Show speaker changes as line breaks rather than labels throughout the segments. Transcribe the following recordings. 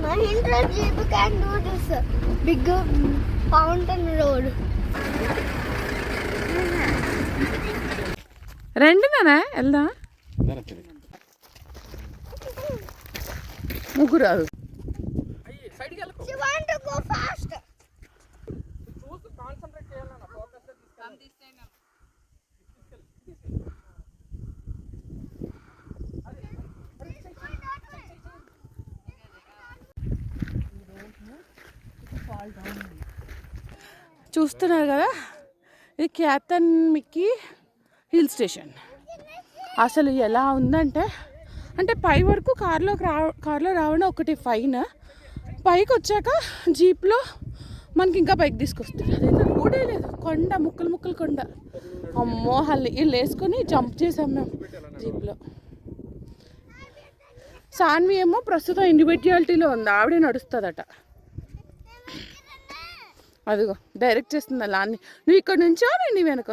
Mahindra Jeep can do this big fountain road.
రండి నానా వెళ్దా ముగ్గురు రాదు.
She want to go fast.
చూస్తున్నారు కదా, ఇది క్యాథన్ మిక్కీ హిల్ స్టేషన్. అసలు ఎలా ఉందంటే, అంటే పై వరకు కార్లో రావడం ఒకటి ఫైన్, పైకి వచ్చాక జీప్లో మనకి ఇంకా పైకి తీసుకొస్తారు. అదైతే రోడే లేదు, కొండ ముక్కలు ముక్కలు కొండ. అమ్మో వీళ్ళు వేసుకొని జంప్ చేసాం మేము జీప్లో. సాన్వి ఏమో ప్రస్తుతం ఇండివిజువాలిటీలో ఉంది, ఆవిడే నడుస్తుందట. అదిగో డైరెక్ట్ చేస్తుంది అలా అన్ని. నువ్వు ఇక్కడ నుంచో నేను వెనక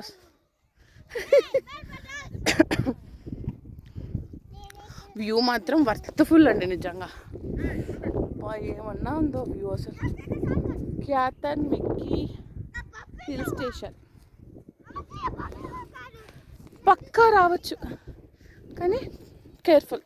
వ్యూ మాత్రం వర్త్ఫుల్ అండి నిజంగా. ఏమన్నా ఉందో వ్యూ అసలు. క్యాథన్ మిక్కీ హిల్ స్టేషన్ పక్కా రావచ్చు కానీ కేర్ఫుల్.